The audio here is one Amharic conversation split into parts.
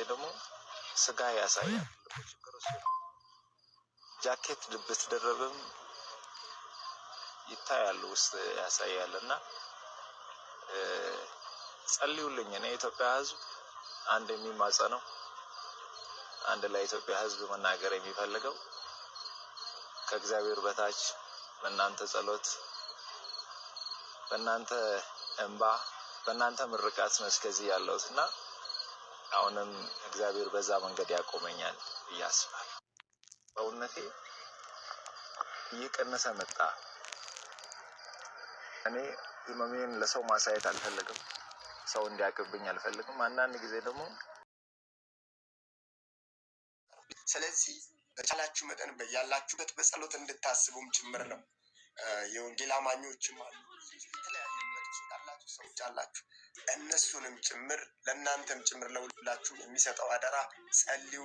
ደግሞ ስጋ ያሳያል። ችግሩ እሱ ነው። ጃኬት ብትደርብም ይታያል ውስጥ ያሳያልና ጸልዩልኝ። እኔ የኢትዮጵያ ሕዝብ አንድ የሚማጸነው አንድ ለኢትዮጵያ ሕዝብ መናገር የሚፈልገው ከእግዚአብሔር በታች በእናንተ ጸሎት፣ በእናንተ እንባ፣ በእናንተ ምርቃት ነው እስከዚህ ያለሁትና አሁንም እግዚአብሔር በዛ መንገድ ያቆመኛል ብዬ አስባለሁ። በእውነቴ እየቀነሰ መጣ። እኔ ህመሜን ለሰው ማሳየት አልፈልግም፣ ሰው እንዲያቅብኝ አልፈልግም። አንዳንድ ጊዜ ደግሞ ስለዚህ በቻላችሁ መጠን በያላችሁበት በጸሎት እንድታስቡም ጭምር ነው። የወንጌል አማኞችም አሉ፣ የተለያየ እምነት ውስጥ ያላችሁ ሰዎች አላችሁ። እነሱንም ጭምር ለእናንተም ጭምር ለሁላችሁም የሚሰጠው አደራ ጸልዩ።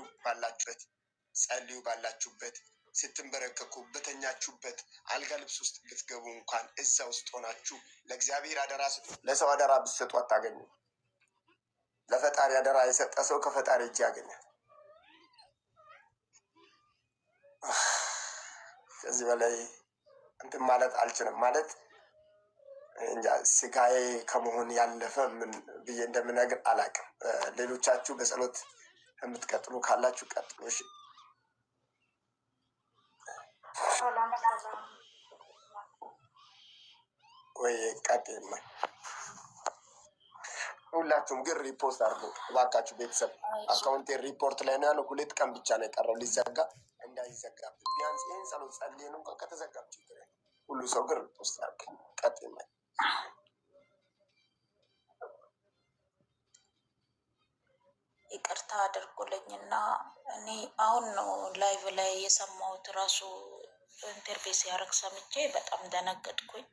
ባላችሁበት ስትንበረከኩ በተኛችሁበት አልጋ ልብስ ውስጥ ብትገቡ እንኳን እዛ ውስጥ ሆናችሁ ለእግዚአብሔር አደራ ስጡ። ለሰው አደራ ብትሰጡ አታገኙ። ለፈጣሪ አደራ የሰጠ ሰው ከፈጣሪ እጅ ያገኛል። ከዚህ በላይ እንትን ማለት አልችልም። ማለት እንጃ ስጋዬ ከመሆን ያለፈ ምን ብዬ እንደምነግር አላውቅም። ሌሎቻችሁ በጸሎት የምትቀጥሉ ካላችሁ ቀጥሉ። እሺ ወይ ቀጥል። ሁላችሁም ግን ሪፖርት አድርጉ እባካችሁ። ቤተሰብ አካውንቴ ሪፖርት ላይ ነው ያለው። 2 ቀን ብቻ ነው የቀረው ሊዘጋ። እንዳይዘጋብን ቢያንስ ይህን ጸሎት ጸልየን እንኳን ከተዘጋብ ችግር የለም። ሁሉ ሰው ግን ሪፖርት አድርግ። ቀጥል። ይቅርታ አድርጉልኝና እኔ አሁን ነው ላይቭ ላይ የሰማሁት። ራሱ ኢንተርቪው ሲያደርግ ሰምቼ በጣም ደነገጥኩኝ።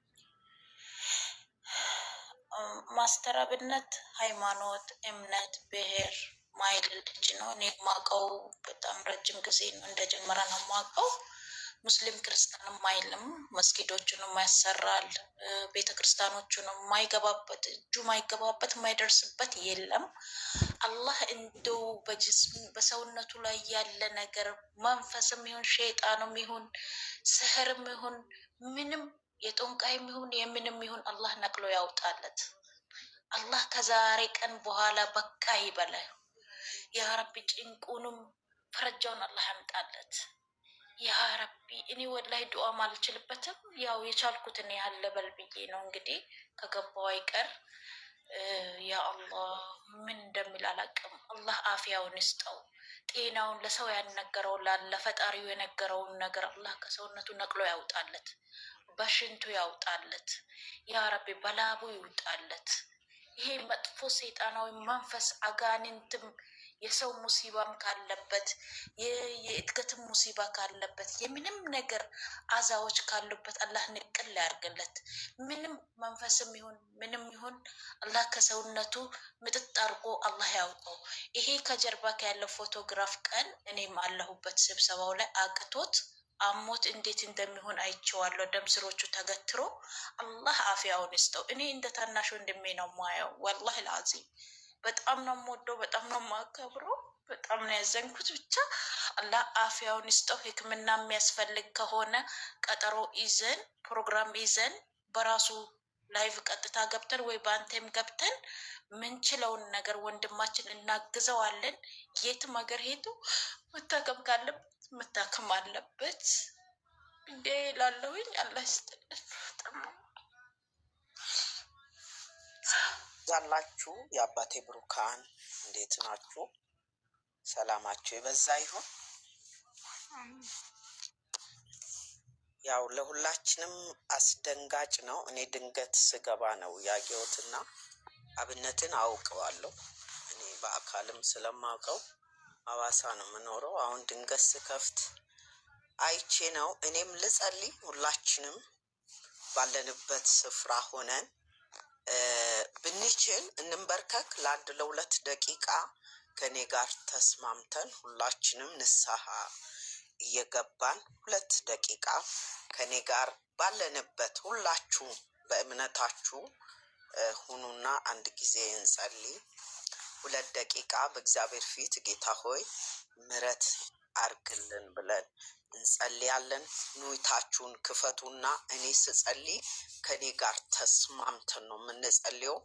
ማስተር አብነት ሃይማኖት፣ እምነት፣ ብሔር ማይል ልጅ ነው። እኔ የማውቀው በጣም ረጅም ጊዜ ነው እንደጀመረ ነው የማውቀው። ሙስሊም ክርስቲያንም አይልም፣ መስጊዶቹንም ያሰራል፣ ቤተክርስቲያኖቹንም ማይገባበት እጁ ማይገባበት ማይደርስበት የለም። አላህ እንደው በሰውነቱ ላይ ያለ ነገር መንፈስም ይሁን ሸይጣንም ይሁን ስህርም ይሁን ምንም የጦንቃይም ይሁን የምንም ይሁን አላህ ነቅሎ ያውጣለት። አላህ ከዛሬ ቀን በኋላ በቃ ይበለ። ያ ረቢ ጭንቁንም ፈረጃውን አላህ ያምጣለት። ያ ረቢ እኔ ወላሂ ዱዓ ማልችልበትም ያው የቻልኩትን ያህል ለበል ብዬ ነው እንግዲህ ከገባው አይቀር። ያ አላህ ምን እንደሚል አላውቅም። አላህ አፊያውን ይስጠው፣ ጤናውን ለሰው ያነገረው ለፈጣሪው የነገረውን ነገር አላህ ከሰውነቱ ነቅሎ ያውጣለት፣ በሽንቱ ያውጣለት። ያ ረቢ በላቡ ይውጣለት። ይሄ መጥፎ ሰይጣናዊ መንፈስ አጋንንትም የሰው ሙሲባም ካለበት የእድገትም ሙሲባ ካለበት የምንም ነገር አዛዎች ካሉበት አላህ ንቅል ያርግለት። ምንም መንፈስም ይሁን ምንም ይሁን አላህ ከሰውነቱ ምጥጥ አርጎ አላህ ያውጣው። ይሄ ከጀርባ ያለው ፎቶግራፍ ቀን እኔም አለሁበት ስብሰባው ላይ አቅቶት አሞት እንዴት እንደሚሆን አይቼዋለሁ። ደም ስሮቹ ተገትሮ አላህ አፊያውን ይስጠው። እኔ እንደ ታናሽ ወንድሜ ነው ማየው። ወላሂ ላዚም በጣም ነው የምወደው፣ በጣም ነው የማከብረው፣ በጣም ነው ያዘንኩት። ብቻ አላህ አፊያውን ይስጠው። ሕክምና የሚያስፈልግ ከሆነ ቀጠሮ ይዘን ፕሮግራም ይዘን በራሱ ላይቭ ቀጥታ ገብተን ወይ በአንተም ገብተን ምንችለውን ነገር ወንድማችን እናግዘዋለን። የትም ሀገር ሄዱ መታከም ካለበት መታከም አለበት እንዴ ላለሁኝ አላህ ይስጥልን። ዛላችሁ የአባቴ ብሩካን እንዴት ናችሁ? ሰላማችሁ የበዛ ይሁን። ያው ለሁላችንም አስደንጋጭ ነው። እኔ ድንገት ስገባ ነው ያየሁትና አብነትን አውቀዋለሁ። እኔ በአካልም ስለማውቀው ሐዋሳ ነው የምኖረው። አሁን ድንገት ስከፍት አይቼ ነው። እኔም ልጸልይ፣ ሁላችንም ባለንበት ስፍራ ሆነን ብንችል እንንበርከክ ለአንድ ለሁለት ደቂቃ ከኔ ጋር ተስማምተን ሁላችንም ንስሐ እየገባን 2 ደቂቃ ከኔ ጋር ባለንበት ሁላችሁ በእምነታችሁ ሁኑና አንድ ጊዜ እንጸልይ። 2 ደቂቃ በእግዚአብሔር ፊት ጌታ ሆይ ምሕረት አርግልን ብለን እንጸልያለን። ኑይታችሁን ክፈቱና እኔ ስጸልይ ከኔ ጋር ተስማምተን ነው የምንጸልየው።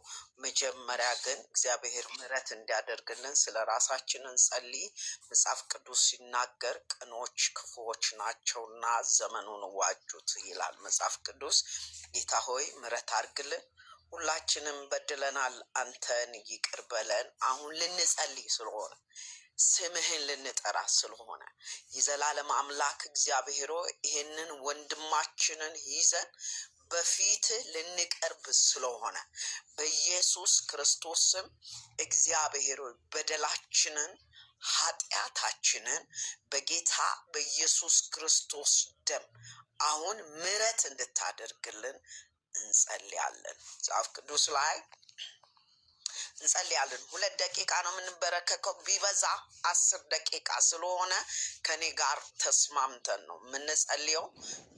መጀመሪያ ግን እግዚአብሔር ምሕረት እንዲያደርግልን ስለ ራሳችን እንጸልይ። መጽሐፍ ቅዱስ ሲናገር ቅኖች ክፉዎች ናቸውና ዘመኑን ዋጁት ይላል መጽሐፍ ቅዱስ። ጌታ ሆይ ምሕረት አርግልን። ሁላችንም በድለናል፣ አንተን ይቅር በለን። አሁን ልንጸልይ ስለሆነ ስምህን ልንጠራ ስለሆነ የዘላለም አምላክ እግዚአብሔር ሆይ ይህንን ወንድማችንን ይዘን በፊት ልንቀርብ ስለሆነ በኢየሱስ ክርስቶስ ስም እግዚአብሔር ሆይ በደላችንን ኃጢአታችንን በጌታ በኢየሱስ ክርስቶስ ደም አሁን ምሕረት እንድታደርግልን እንጸልያለን። መጽሐፍ ቅዱስ ላይ እንጸልያለን። 2 ደቂቃ ነው የምንበረከከው፣ ቢበዛ 10 ደቂቃ ስለሆነ ከኔ ጋር ተስማምተን ነው የምንጸልየው።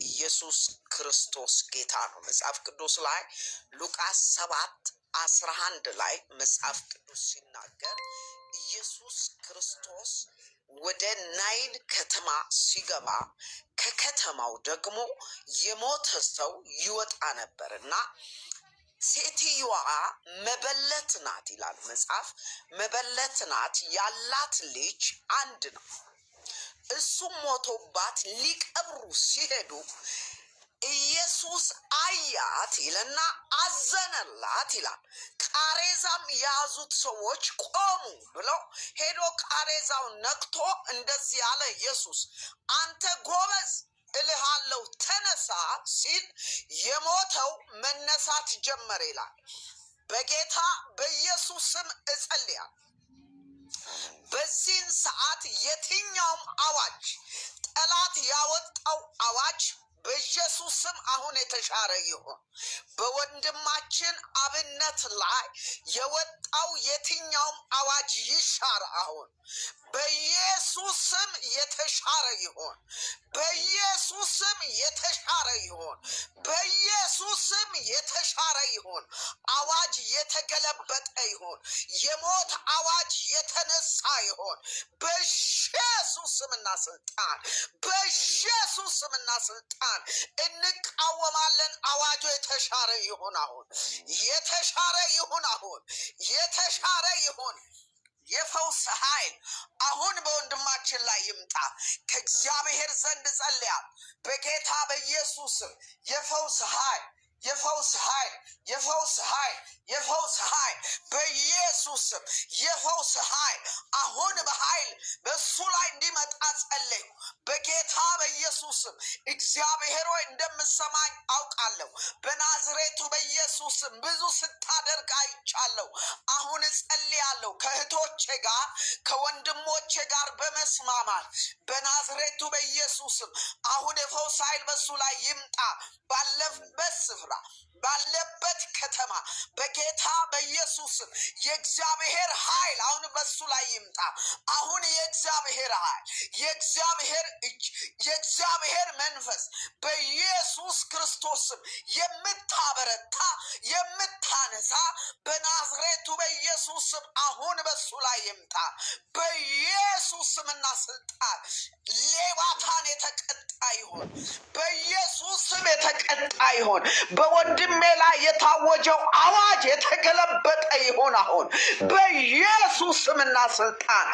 ኢየሱስ ክርስቶስ ጌታ ነው። መጽሐፍ ቅዱስ ላይ ሉቃስ 7:11 ላይ መጽሐፍ ቅዱስ ሲናገር ኢየሱስ ክርስቶስ ወደ ናይን ከተማ ሲገባ ከከተማው ደግሞ የሞተ ሰው ይወጣ ነበርና ሴትዮዋ መበለት ናት ይላል መጽሐፍ። መበለት ናት፣ ያላት ልጅ አንድ ነው። እሱም ሞቶባት ሊቀብሩ ሲሄዱ ኢየሱስ አያት ይለና አዘነላት ይላል። ቃሬዛም የያዙት ሰዎች ቆሙ ብለው ሄዶ ቃሬዛውን ነክቶ እንደዚህ ያለ ኢየሱስ አንተ ጎበዝ እልሃለሁ ተነሳ ሲል የሞተው መነሳት ጀመረ ይላል። በጌታ በኢየሱስ ስም እጸልያለሁ። በዚህን ሰዓት የትኛውም አዋጅ ጠላት ያወጣው አዋጅ በኢየሱስ ስም አሁን የተሻረ ይሁን። በወንድማችን አብነት ላይ የወጣው የትኛውም አዋጅ ይሻር አሁን በኢየሱስ ስም የተሻረ ይሁን። በኢየሱስ ስም የተሻረ ይሁን። በኢየሱስ ስም የተሻረ ይሁን። አዋጅ የተገለበጠ ይሁን። የሞት አዋጅ የተነሳ ይሁን። በኢየሱስ ስምና ስልጣን፣ በኢየሱስ ስምና ስልጣን እንቃወማለን። አዋጁ የተሻረ ይሁን አሁን፣ የተሻረ ይሁን አሁን፣ የተሻረ ይሁን። የፈውስ ኃይል አሁን በወንድማችን ላይ ይምጣ። ከእግዚአብሔር ዘንድ ጸልያል በጌታ በኢየሱስ የፈውስ ኃይል፣ የፈውስ ኃይል፣ የፈውስ ኃይል፣ የፈውስ ኃይል በኢየሱስ የፈውስ ኃይል አሁን በኃይል በሱ ላይ እንዲመጣ ጸለይኩ በጌታ በኢየሱስ። እግዚአብሔር ሆይ እንደምሰማኝ አውቃለሁ። በናዝሬቱ በኢየሱስ ብዙ ስታደርግ አይቻለሁ። አሁን ጸልያለሁ ከእህቶቼ ጋር ከወንድሞቼ ጋር በመስማማት በናዝሬቱ በኢየሱስ አሁን የፈውስ ኃይል በሱ ላይ ይምጣ። ባለበት ስፍራ ባለበት ከተማ በጌታ በኢየሱስ የእግዚአብሔር ኃይል አሁን በሱ ላይ ይምጣ። አሁን የእግዚአብሔር ኃይል፣ የእግዚአብሔር እጅ፣ የእግዚአብሔር መንፈስ በኢየሱስ ክርስቶስ የምታበረታ የምታነሳ በናዝሬቱ በኢየሱስ አሁን በሱ ላይ ይምጣ። በኢየሱስ ስምና ስልጣን ሌባታን የተቀጣ ይሆን። በኢየሱስ ስም የተቀጣ ይሆን። በወንድሜ ላይ የታወጀው አዋጅ የተገለበጠ ይሆን አሁን በኢየሱስ ስምና ስልጣን።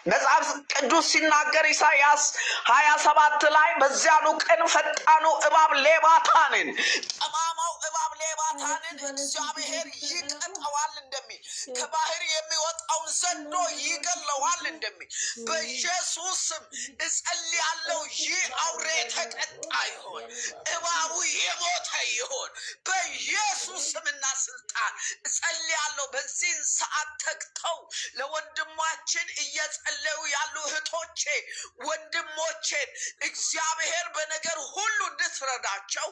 መጽሐፍ ቅዱስ ሲናገር ኢሳይያስ 27 ላይ በዚያኑ ቀን ፈጣኑ እባብ ሌባታንን፣ ጠማማው እባብ ሌባታንን እግዚአብሔር ይቀጠዋል እንደሚል፣ ከባህር የሚወጣውን ዘንዶ ይገለዋል እንደሚል በኢየሱስ ስም እጸልያለሁ። ይህ አውሬ የተቀጣ ይሆን፣ እባቡ የሞተ ይሆን በኢየሱስ ስምና ስልጣን እጸልያለሁ። በዚህን ሰዓት ተግተው ለወንድማችን እየጸለዩ ያሉ እህቶቼ ወንድሞቼን እግዚአብሔር በነገር ሁሉ እንድትረዳቸው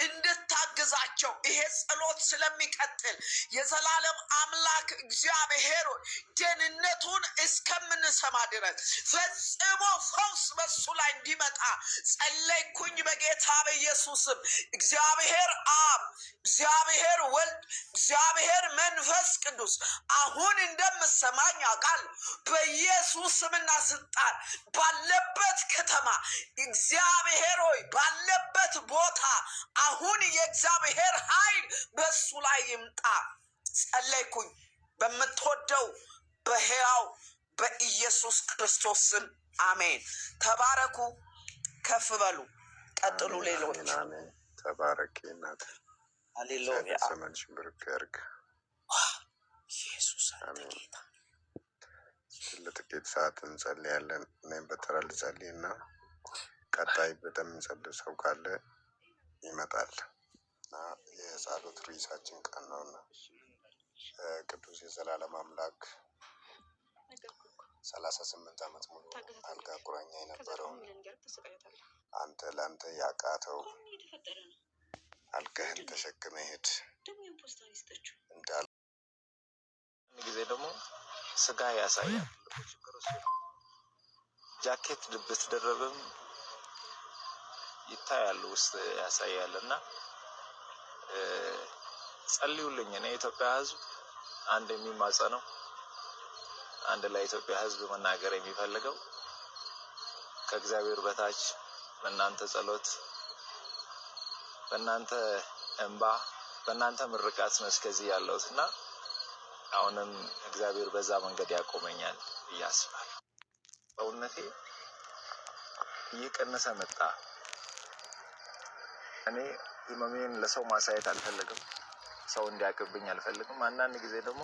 እንድታግዛቸው ይሄ ጸሎት ስለሚቀጥል የዘላለም አምላክ እግዚአብሔር ደህንነቱን እስከምን እስከምንሰማ ድረስ ፈጽሞ ፈውስ በሱ ላይ እንዲመጣ ጸለይኩኝ በጌታ በኢየሱስም። እግዚአብሔር አብ፣ እግዚአብሔር ወልድ፣ እግዚአብሔር መንፈስ ቅዱስ አሁን እንደምሰማኝ አውቃል። በኢየሱስ ስምና ስልጣን ባለበት ከተማ እግዚአብሔር ሆይ ባለበት ቦታ አሁን የእግዚአብሔር ኃይል በሱ ላይ ይምጣ ጸለይኩኝ በምትወደው በሕያው በኢየሱስ ክርስቶስ ስም አሜን። ተባረኩ፣ ከፍ በሉ፣ ቀጥሉ። ሌሎች አሜን። ተባረኪ እናት። ሃሌሉያ። ዘመንሽ ብሩክ ያርግ። ኢየሱስ አሜን። ጌታ። ለጥቂት ሰዓት እንጸልያለን። እኔም በተራ ልጸልይና ቀጣይ በደምንጸልይ ሰው ካለ ይመጣል እና የጸሎት ርዕሳችን ቀን ነውና ቅዱስ የዘላለም አምላክ 38 ዓመት ሙሉ አልጋ ቁራኛ የነበረውን አንተ ለአንተ ያቃተው አልጋህን ተሸክመ ሄድ እንዳል ጊዜ ደግሞ ስጋ ያሳያል። ችግሩ እሱ ነው። ጃኬት ብትደረብም ይታያል፣ ውስጥ ያሳያል። እና ጸልዩልኝ። እኔ የኢትዮጵያ ሕዝብ አንድ የሚማጸነው አንድ ለኢትዮጵያ ሕዝብ መናገር የሚፈልገው ከእግዚአብሔር በታች በእናንተ ጸሎት፣ በእናንተ እንባ፣ በእናንተ ምርቃት ነው እስከዚህ ያለሁት እና አሁንም እግዚአብሔር በዛ መንገድ ያቆመኛል እያስባለሁ። በእውነቴ እየቀነሰ መጣ። እኔ ህመሜን ለሰው ማሳየት አልፈልግም፣ ሰው እንዲያቅብኝ አልፈልግም። አንዳንድ ጊዜ ደግሞ